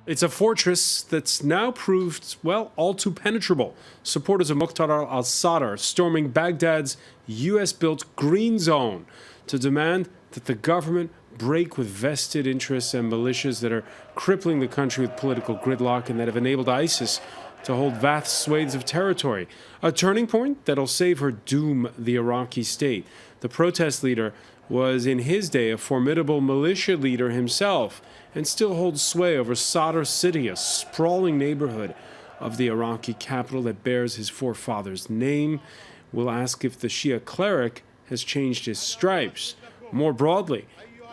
It's a fortress that's now proved, well, all too penetrable. Supporters of Moqtada al-Sadr storming Baghdad's U.S.-built Green Zone to demand that the government break with vested interests and militias that are crippling the country with political gridlock and that have enabled ISIS to hold vast swathes of territory. A turning point that'll save or doom the Iraqi state. The protest leader was in his day a formidable militia leader himself and still holds sway over Sadr City, a sprawling neighborhood of the Iraqi capital that bears his forefather's name. We'll ask if the Shia cleric has changed his stripes. More broadly,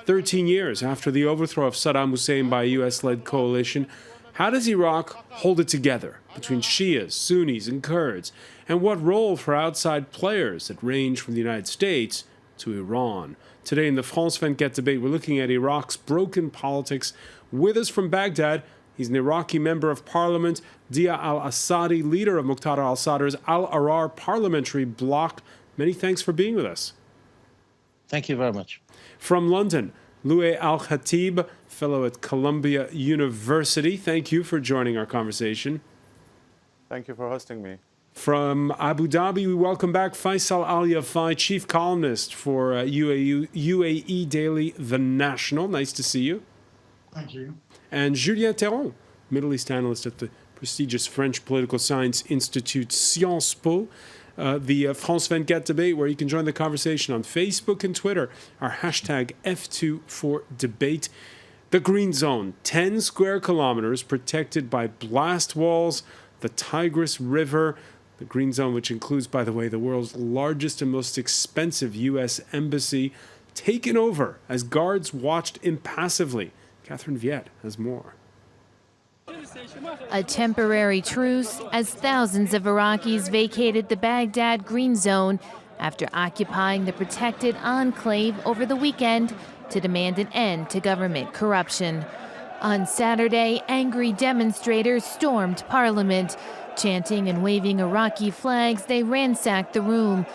13 years after the overthrow of Saddam Hussein by a U.S.-led coalition, how does Iraq hold it together between Shias, Sunnis, and Kurds? And what role for outside players that range from the United States to Iran? Today in the WENTE debate, we're looking at Iraq's broken politics. With us from Baghdad, he's an Iraqi member of parliament, Dia al-Asadi, leader of Moqtada al-Sadr's al-Arar parliamentary bloc. Many thanks for being with us. Thank you very much. From London, Louis Al-Khatib, fellow at Columbia University. Thank you for joining our conversation. Thank you for hosting me. From Abu Dhabi, we welcome back Faisal Al-Yafai, chief columnist for UAE Daily The National. Nice to see you. Thank you. And Julien Théron, Middle East analyst at the prestigious French political science institute Sciences Po. The WENTE debate, where you can join the conversation on Facebook and Twitter. Our hashtag F2ForDebate. The Green Zone, 10 square kilometers protected by blast walls, the Tigris River. The Green Zone, which includes, by the way, the world's largest and most expensive U.S. embassy, taken over as guards watched impassively. Catherine Viette has more. A temporary truce as thousands of Iraqis vacated the Baghdad Green Zone after occupying the protected enclave over the weekend to demand an end to government corruption. On Saturday, angry demonstrators stormed Parliament. Chanting and waving Iraqi flags, they ransacked the room.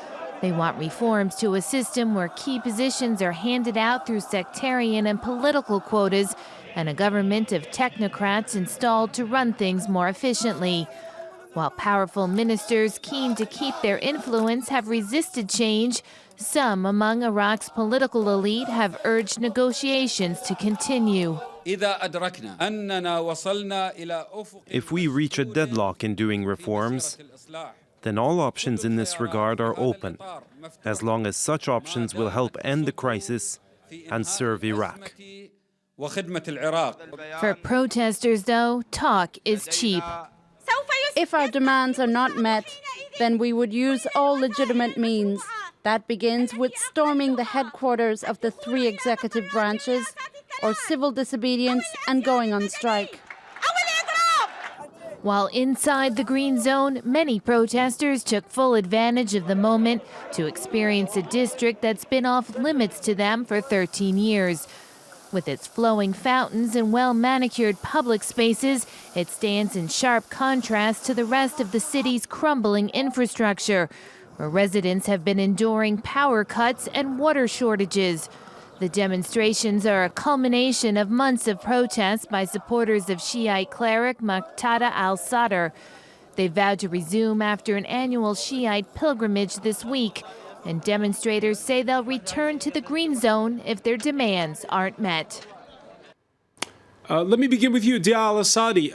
They want reforms to a system where key positions are handed out through sectarian and political quotas and a government of technocrats installed to run things more efficiently. While powerful ministers keen to keep their influence have resisted change, some among Iraq's political elite have urged negotiations to continue. If we reach a deadlock in doing reforms, then all options in this regard are open, as long as such options will help end the crisis and serve Iraq. For protesters, though, talk is cheap. If our demands are not met, then we would use all legitimate means. That begins with storming the headquarters of the 3 executive branches, or civil disobedience and going on strike. While inside the Green Zone, many protesters took full advantage of the moment to experience a district that's been off limits to them for 13 years. With its flowing fountains and well-manicured public spaces, it stands in sharp contrast to the rest of the city's crumbling infrastructure, where residents have been enduring power cuts and water shortages. The demonstrations are a culmination of months of protests by supporters of Shiite cleric Moqtada al-Sadr. They vowed to resume after an annual Shiite pilgrimage this week, and demonstrators say they'll return to the Green Zone if their demands aren't met. Let me begin with you, Dia al-Asadi.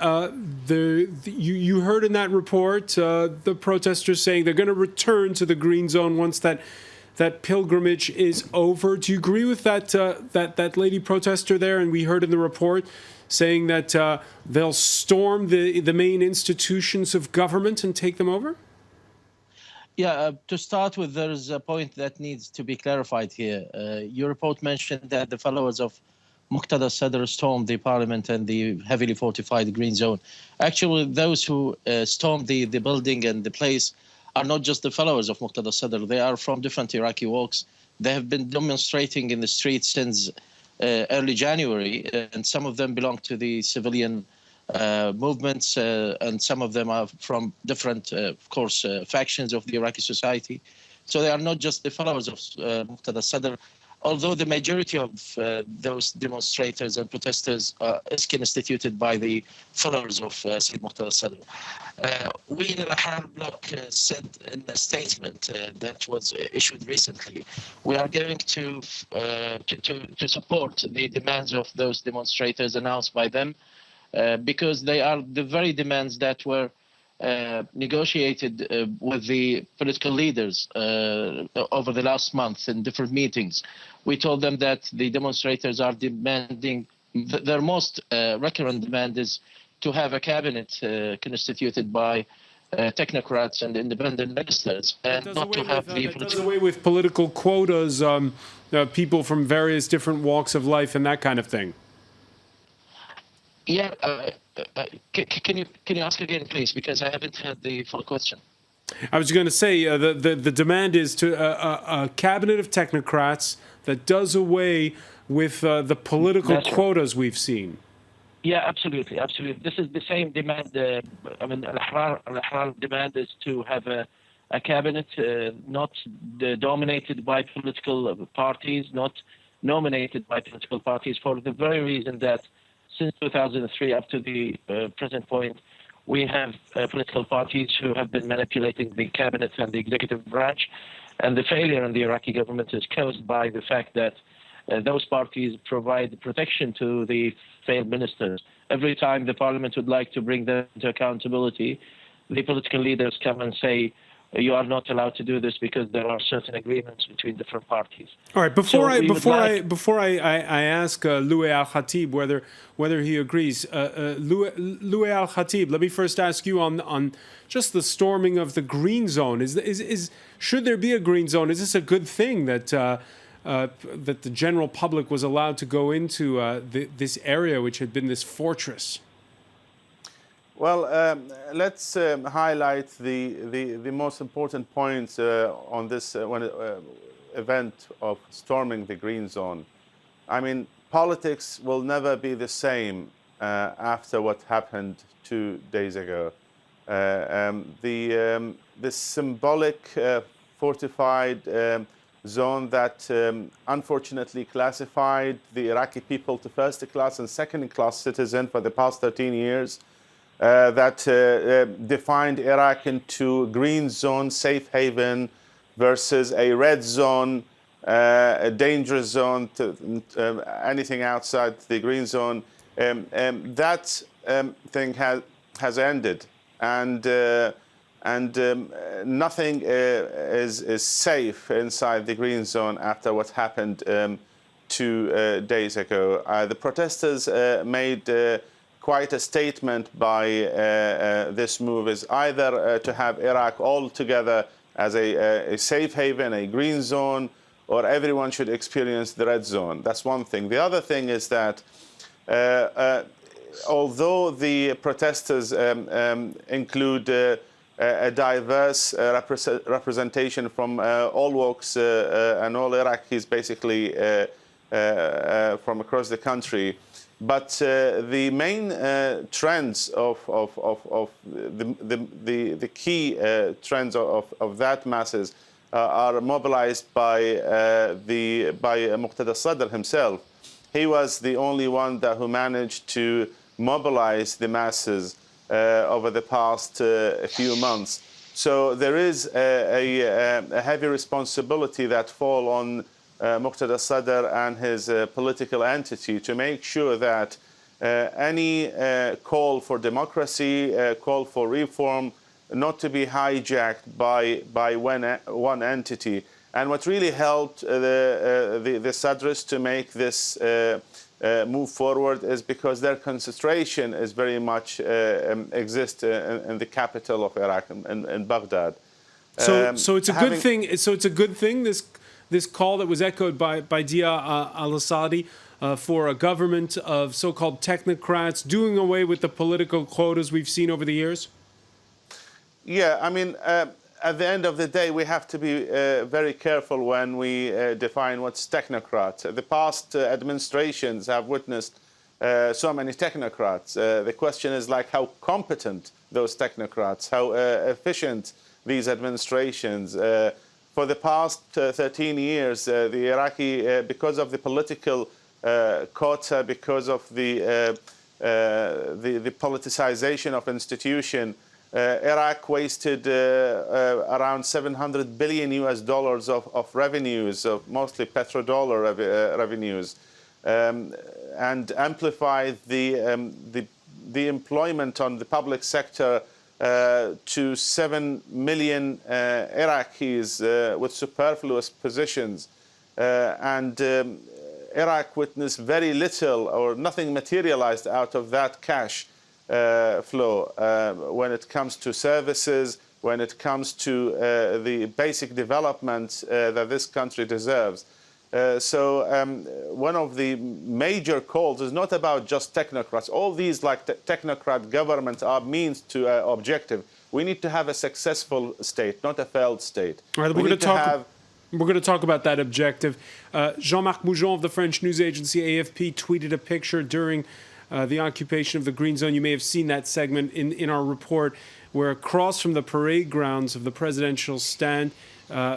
You heard in that report the protesters saying they're going to return to the Green Zone once that pilgrimage is over. Do you agree with that lady protester there? And we heard in the report saying that they'll storm the main institutions of government and take them over? Yeah, to start with, there is a point that needs to be clarified here. Your report mentioned that the followers of Moqtada al-Sadr stormed the parliament and the heavily fortified Green Zone. Actually, those who stormed the building and the place are not just the followers of Moqtada al-Sadr. They are from different Iraqi walks. They have been demonstrating in the streets since early January, and some of them belong to the civilian movements, and some of them are from different, of course, factions of the Iraqi society. So they are not just the followers of Moqtada al-Sadr. although the majority of those demonstrators and protesters is constituted by the followers of Sayyid Moqtada al-Sadr. We in Al Bloc said in a statement that was issued recently, we are going to support the demands of those demonstrators announced by them, because they are the very demands that were negotiated with the political leaders over the last month in different meetings. We told them that the demonstrators are demanding, their most recurrent demand is to have a cabinet constituted by technocrats and independent ministers, and not to have the that does away with political quotas, people from various different walks of life and that kind of thing. Yeah, can you ask again, please, because I haven't heard the full question. I was going to say the demand is to a cabinet of technocrats that does away with the political quotas we've seen. Yeah, absolutely, absolutely. This is the same demand. I mean, al-Ahrar demand is to have a cabinet not dominated by political parties, not nominated by political parties, for the very reason that since 2003 up to the present point, we have political parties who have been manipulating the cabinet and the executive branch, and the failure in the Iraqi government is caused by the fact that those parties provide protection to the failed ministers. Every time the parliament would like to bring them to accountability, the political leaders come and say, you are not allowed to do this because there are certain agreements between different parties. All right. Before I ask Louis al-Khatib whether he agrees, Louis al-Khatib, let me first ask you on just the storming of the green zone. Should there be a green zone? Is this a good thing that that the general public was allowed to go into this area, which had been this fortress? Well, let's highlight the most important points on this event of storming the green zone. I mean, politics will never be the same after what happened 2 days ago. The symbolic fortified zone that unfortunately classified the Iraqi people to first-class and second-class citizen for the past 13 years, that defined Iraq into green zone, safe haven, versus a red zone, a dangerous zone, anything outside the green zone. That thing has ended, and nothing is safe inside the green zone after what happened 2 days ago. The protesters made quite a statement by this move, is either to have Iraq all together as a safe haven, a green zone, or everyone should experience the red zone. That's one thing. The other thing is that although the protesters include a diverse representation from all walks and all Iraqis, basically from across the country, but the main trends of the key trends of that masses are mobilized by Moqtada al-Sadr himself. He was the only one who managed to mobilize the masses over the past few months. So there is a heavy responsibility that falls on Moqtada al-Sadr and his political entity to make sure that any call for democracy, call for reform, not to be hijacked by one entity. And what really helped the Sadrists to make this move forward is because their concentration is very much exists in the capital of Iraq, in Baghdad. So it's a good thing. So it's a good thing. This call that was echoed by Dia al-Asadi for a government of so-called technocrats doing away with the political quotas we've seen over the years. Yeah, I mean, at the end of the day, we have to be very careful when we define what's technocrat. The past administrations have witnessed so many technocrats. The question is like how competent those technocrats, how efficient these administrations, for the past 13 years, the Iraqi, because of the political quota, because of the politicization of institution, Iraq wasted around $700 billion of revenues, of mostly petrodollar revenues, and amplified the employment on the public sector to 7 million Iraqis with superfluous positions. Iraq witnessed very little or nothing materialized out of that cash flow when it comes to services, when it comes to the basic development that this country deserves. One of the major calls is not about just technocrats. All these technocrat governments are means to objective. We need to have a successful state, not a failed state. All right, we're going to talk about that objective. Jean-Marc Moujon of the French news agency AFP tweeted a picture during the occupation of the Green Zone. You may have seen that segment in our report, where across from the parade grounds of the presidential stand,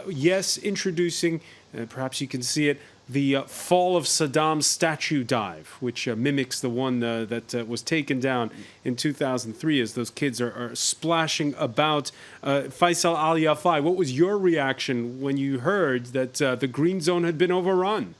yes, introducing, perhaps you can see it, the Fall of Saddam statue dive, which mimics the one that was taken down in 2003 as those kids are splashing about. Faisal Al-Yafai, what was your reaction when you heard that the Green Zone had been overrun?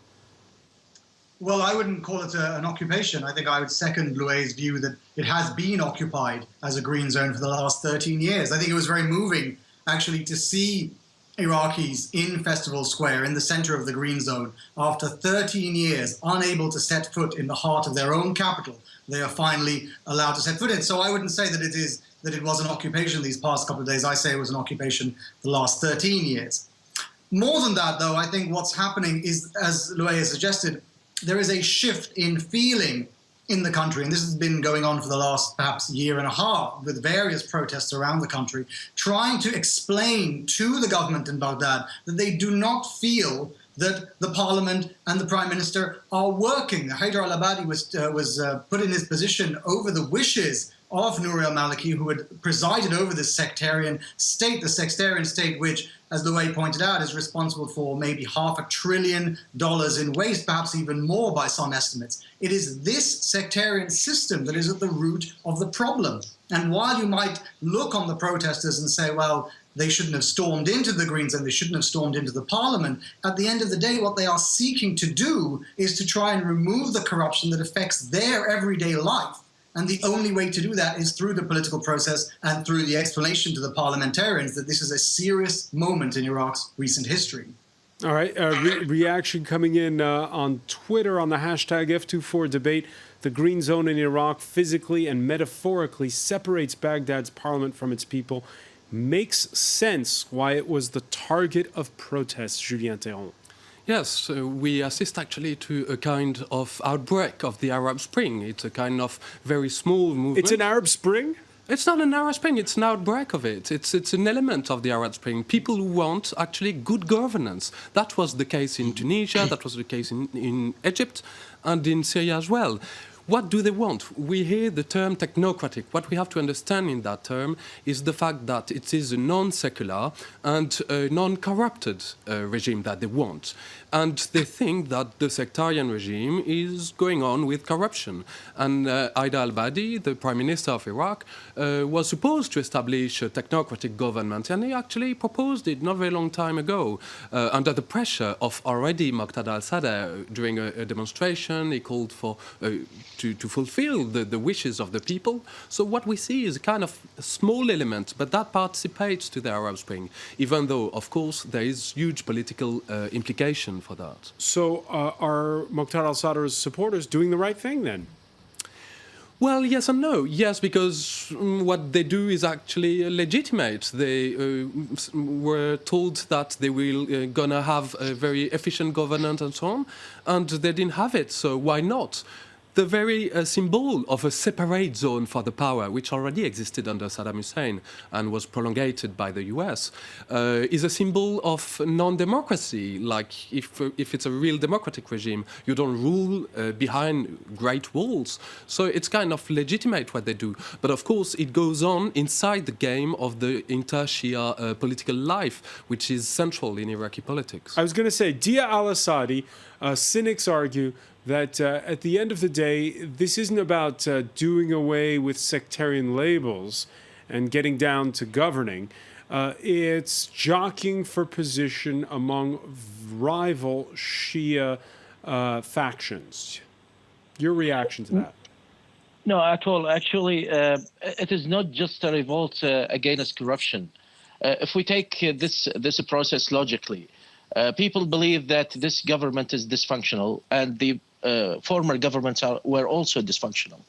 Well, I wouldn't call it an occupation. I think I would second Louay's view that it has been occupied as a green zone for the last 13 years. I think it was very moving, actually, to see Iraqis in Festival Square, in the center of the Green Zone, after 13 years, unable to set foot in the heart of their own capital. They are finally allowed to set foot in. So I wouldn't say that it was an occupation these past couple of days. I say it was an occupation the last 13 years. More than that, though, I think what's happening is, as Louay has suggested, there is a shift in feeling in the country, and this has been going on for the last perhaps year and a half with various protests around the country, trying to explain to the government in Baghdad that they do not feel that the parliament and the prime minister are working. Haider al-Abadi was put in his position over the wishes of Nouri al-Maliki, who had presided over this sectarian state, the sectarian state which, as Louay pointed out, is responsible for maybe $500 billion in waste, perhaps even more by some estimates. It is this sectarian system that is at the root of the problem. And while you might look on the protesters and say, well, they shouldn't have stormed into the Green Zone, they shouldn't have stormed into the parliament, at the end of the day, what they are seeking to do is to try and remove the corruption that affects their everyday life. And the only way to do that is through the political process and through the explanation to the parliamentarians that this is a serious moment in Iraq's recent history. All right, reaction coming in on Twitter on the hashtag F24debate. The Green Zone in Iraq physically and metaphorically separates Baghdad's parliament from its people. Makes sense why it was the target of protests, Julien Théron. Yes, we assist actually to a kind of outbreak of the Arab Spring. It's a kind of very small movement. It's an Arab Spring? It's not an Arab Spring, it's an outbreak of it. It's an element of the Arab Spring. People who want actually good governance. That was the case in Tunisia, that was the case in Egypt and in Syria as well. What do they want? We hear the term technocratic. What we have to understand in that term is the fact that it is a non-secular and non-corrupted regime that they want. And they think that the sectarian regime is going on with corruption. And Haider al-Abadi, the Prime Minister of Iraq, was supposed to establish a technocratic government, and he actually proposed it not very long time ago. Under the pressure of already Moqtada al-Sadr during a demonstration, he called for to fulfill the wishes of the people. So what we see is a kind of small element, but that participates to the Arab Spring, even though, of course, there is huge political implication for that. So are Moqtada al-Sadr's supporters doing the right thing then? Well, yes and no. Yes, because what they do is actually legitimate. They were told that they were gonna have a very efficient governance and so on, and they didn't have it, so why not? the very symbol of a separate zone for the power, which already existed under Saddam Hussein and was prolongated by the US, is a symbol of non-democracy. Like if it's a real democratic regime, you don't rule behind great walls. So it's kind of legitimate what they do. But of course, it goes on inside the game of the inter-Shia political life, which is central in Iraqi politics. I was going to say, Dia al-Assadi, cynics argue that at the end of the day, this isn't about doing away with sectarian labels and getting down to governing. It's jockeying for position among rival Shia factions. Your reaction to that? No, at all. Actually, it is not just a revolt against corruption. If we take this process logically, people believe that this government is dysfunctional, and the former governments were also dysfunctional.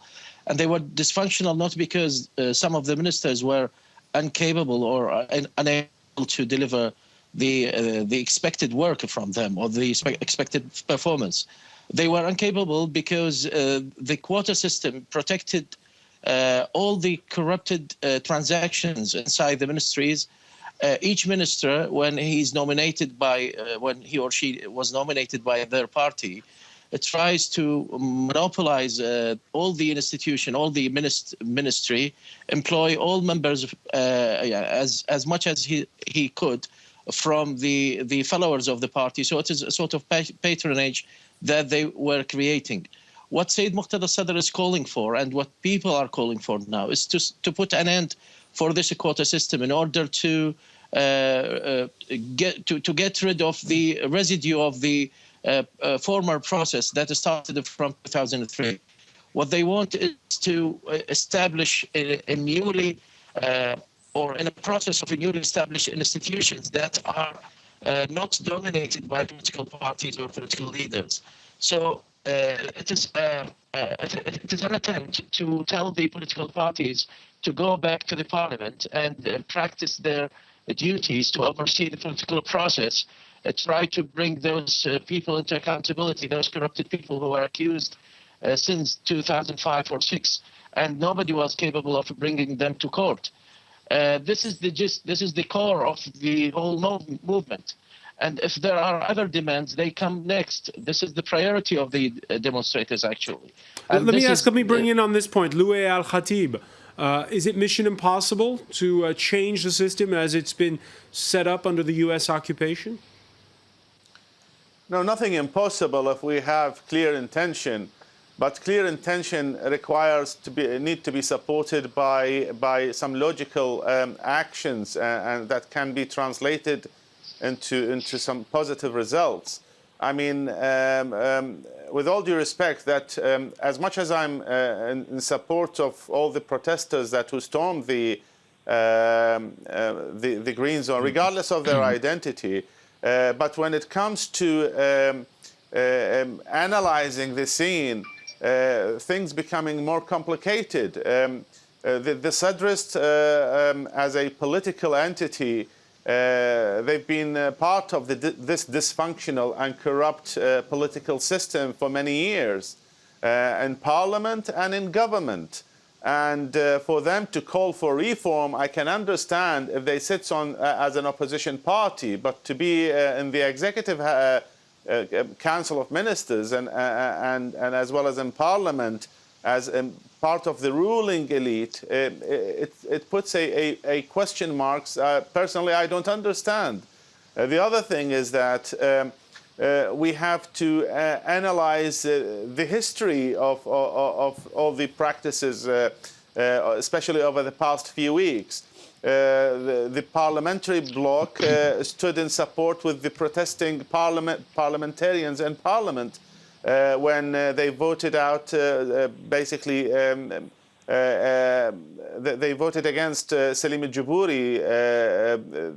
And they were dysfunctional not because some of the ministers were incapable or unable to deliver the expected work from them or the expected performance. They were incapable because the quota system protected all the corrupted transactions inside the ministries. Each minister, when he's nominated by, when he or she was nominated by their party, it tries to monopolize all the institution, all the ministry, employ all members as much as he could from the followers of the party. So it is a sort of patronage that they were creating. What Sayyid Moqtada al-Sadr is calling for, and what people are calling for now, is to put an end for this quota system in order to get rid of the residue of the former process that started from 2003. What they want is to establish a newly or in a process of a newly established institutions that are not dominated by political parties or political leaders. So it is an attempt to tell the political parties to go back to the parliament and practice their duties to oversee the political process, try to bring those people into accountability, those corrupted people who were accused since 2005 or 6, and nobody was capable of bringing them to court. This is the core of the whole movement. And if there are other demands, they come next. This is the priority of the demonstrators, actually. Let me bring in on this point, Louis Al-Khatib. Is it mission impossible to change the system as it's been set up under the U.S. occupation? No, nothing impossible if we have clear intention. But clear intention requires need to be supported by some logical actions, and that can be translated into some positive results. I mean, with all due respect, that as much as I'm in support of all the protesters who stormed the Green Zone, regardless of their identity, but when it comes to analyzing the scene, things becoming more complicated. The Sadrists, as a political entity, they've been part of this dysfunctional and corrupt political system for many years, in parliament and in government. And for them to call for reform, I can understand if they sit on as an opposition party, but to be in the executive council of ministers and as well as in parliament as part of the ruling elite, it puts a question marks. Personally, I don't understand. The other thing is that we have to analyze the history of all the practices, especially over the past few weeks. The parliamentary bloc stood in support with the protesting parliamentarians in parliament when they voted out basically they voted against Salim al-Jubouri,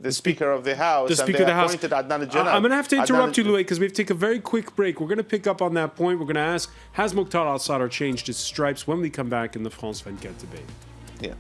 the Speaker of the House, and they appointed Adnan al-Janab. I'm going to have to interrupt you, Louis, because we have to take a very quick break. We're going to pick up on that point. We're going to ask, has Moqtada al-Sadr changed his stripes when we come back in the France 24 debate? Yeah.